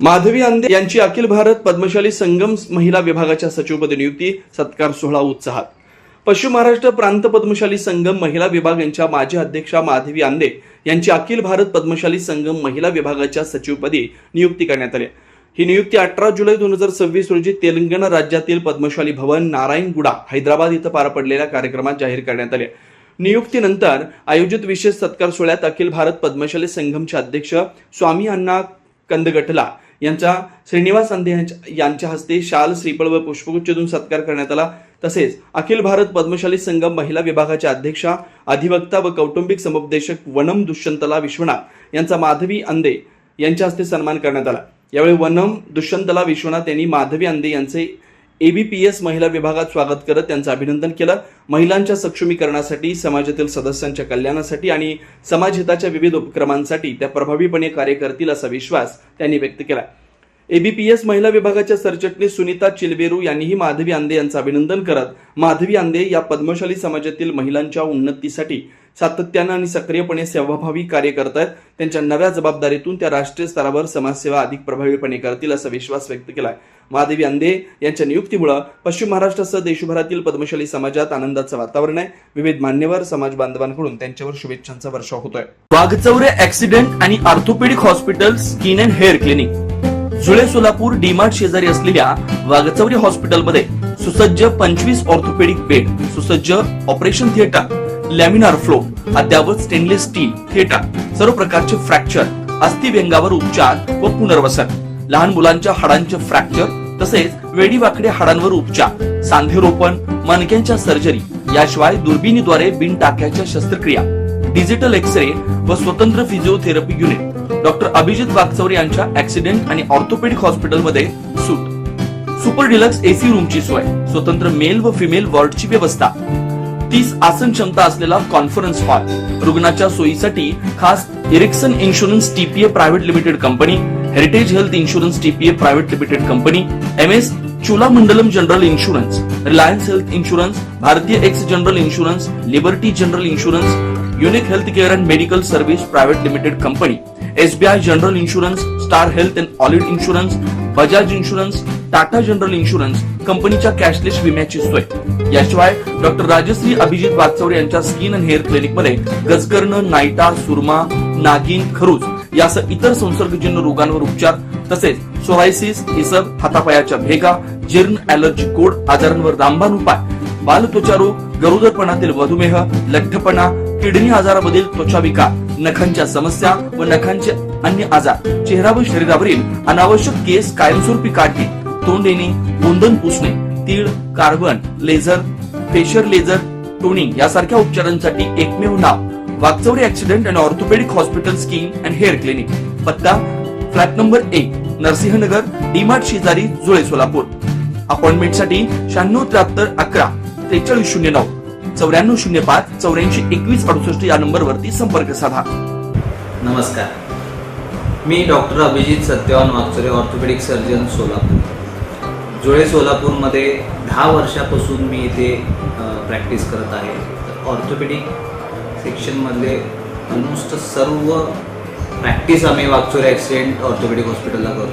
माधवी आंदे यांची अखिल भारत पद्मशाली संगम महिला विभागाच्या सचिवपदी नियुक्ती, सत्कार सोहळा उत्साहात. पश्चिम महाराष्ट्र प्रांत पद्मशाली संगम महिला विभाग यांच्या माजी अध्यक्षा माधवी आंदे यांची अखिल भारत पद्मशाली संगम महिला विभागाच्या सचिवपदी नियुक्ती करण्यात आली. ही नियुक्ती 18 जुलै 2026 रोजी तेलंगणा राज्यातील पद्मशाली भवन, नारायणगुडा, हैदराबाद इथं पार पडलेल्या कार्यक्रमात जाहीर करण्यात आली. नियुक्तीनंतर आयोजित विशेष सत्कार सोहळ्यात अखिल भारत पद्मशाली संगमचे अध्यक्ष स्वामी अण्णा कंदगटला यांचा श्रीनिवास आंदे यांच्या हस्ते शाल, श्रीफळ व पुष्पगुच्छ देऊन सत्कार करण्यात आला. तसेच अखिल भारत पद्मशाली संगम महिला विभागाच्या अध्यक्षा, अधिवक्ता व कौटुंबिक समुपदेशक वनम दुष्यंतला विश्वनाथ यांचा माधवी आंदे यांच्या हस्ते सन्मान करण्यात आला. यावेळी वनम दुष्यंतला विश्वनाथ यांनी माधवी आंदे यांचे ABPS महिला विभागात स्वागत करत त्यांचं अभिनंदन केलं. महिलांच्या सक्षमीकरणासाठी, समाजातील सदस्यांच्या कल्याणासाठी आणि समाजहिताच्या विविध उपक्रमांसाठी त्या प्रभावीपणे कार्य करतील असा विश्वास त्यांनी व्यक्त केला. ABPS महिला विभागाच्या सरचिटणीस सुनीता चिलबेरू यांनीही माधवी आंदे यांचं अभिनंदन करत माधवी आंदे या पद्मशाली समाजातील महिलांच्या उन्नतीसाठी सातत्यानं आणि सक्रियपणे सेवाभावी कार्य करत आहेत. त्यांच्या नव्या जबाबदारीतून त्या राष्ट्रीय स्तरावर समाजसेवा अधिक प्रभावीपणे करतील असा विश्वास व्यक्त केला. माधवी आंदे यांच्या नियुक्तीमुळे पश्चिम महाराष्ट्रासह देशभरातील पद्मशाली समाजात आनंदाचं वातावरण आहे. विविध मान्यवर समाज बांधवांकडून त्यांच्यावर शुभेच्छांचा वर्षाव होतोय. वाघचौरे ऍक्सिडेंट आणि orthopaedic hospital, skin and hair clinic, जुळे सोलापूर डीमार्ट शेजारी असलेल्या वाघचौरे हॉस्पिटलमध्ये सुसज्ज 25 ऑर्थोपेडिक बेड, सुसज्ज ऑपरेशन थिएटर, लॅमिनार फ्लो, अद्यावत स्टेनलेस स्टील थिएटर, सर्व प्रकारचे फ्रॅक्चर, अस्थिव्यंगावर उपचार व पुनर्वसन, लहान मुलांच्या हाडांचे फ्रॅक्चर तसेच वेडीवाकडे हाडांवर उपचार, सांधेरोपण, मणक्यांच्या सर्जरी, याशिवाय दुर्बिणीद्वारे बिनटाक्याच्या शस्त्रक्रिया, डिजिटल एक्सरे व स्वतंत्र physiotherapy unit. Doctor Abhijit Waghchaure यांच्या ऍक्सिडेंट आणि ऑर्थोपेडिक हॉस्पिटलमध्ये सूट, सुपर डिलक्स AC रूमची सोय, स्वतंत्र मेल व फिमेल वॉर्डची व्यवस्था, 30 आसन क्षमता असलेला कॉन्फरन्स हॉल, रुग्णाच्या सोयीसाठी खास Ericsson insurance TPA private limited company, heritage health insurance TPA private limited company, MS Cholamandalam general insurance, Reliance health insurance, Bharatiya AXA general insurance, liberty general insurance, unique health care and medical service private limited company, SBI general insurance, star health and allied insurance, Bajaj insurance, Tata general insurance कंपनीच्या cashless विम्याची सोय. याशिवाय doctor Rajshri Abhijit Waghchaure यांच्या skin and hair clinic मध्ये गजकर्ण, नायटा, सुरमा, नागिन, खरूज यासह इतर संसर्गजन्य रोगांवर उपचार, तसेच सोरायसिस, इसब, हातापायाच्या भेगा, जीर्ण, ॲलर्जी, कोड आजारांवर रामबाण उपाय, बालत्वचा रोग, गरोदरपणातील मधुमेह, लठ्ठपणा, किडनी आजारामधील त्वचा विकार, नखांच्या समस्या व नखांचे अन्य आजार, चेहरा व शरीरावरील अनावश्यक केस कायमस्वरूपी काढणे, तोंड येणे, गोंधन पुसणे, तीळ, carbon, laser, facial laser, toning यासारख्या उपचारांसाठी एकमेव नाव Waghchaure accident and orthopaedic hospital, skin and hair clinic. पत्ता फ्लॅट नंबर 1, नरसिंहनगर, डीमार्ट शेजारी, जुळे सोलापूर. अपॉइंटमेंटसाठी 9673 11 4309 9405 84 21 68 या नंबरवरती संपर्क साधा. नमस्कार, मी doctor Abhijit Satyawan Waghchaure, orthopaedic surgeon, Solapur. Jule सोलापूरमध्ये 10 वर्षापासून मी इथे प्रॅक्टिस करत आहे. ऑर्थोपेडिक सेक्शनमधले ऑलमोस्ट सर्व प्रॅक्टिस आम्ही वाघचौरे ॲक्सिडेंट ऑर्थोपेडिक हॉस्पिटलला करतो.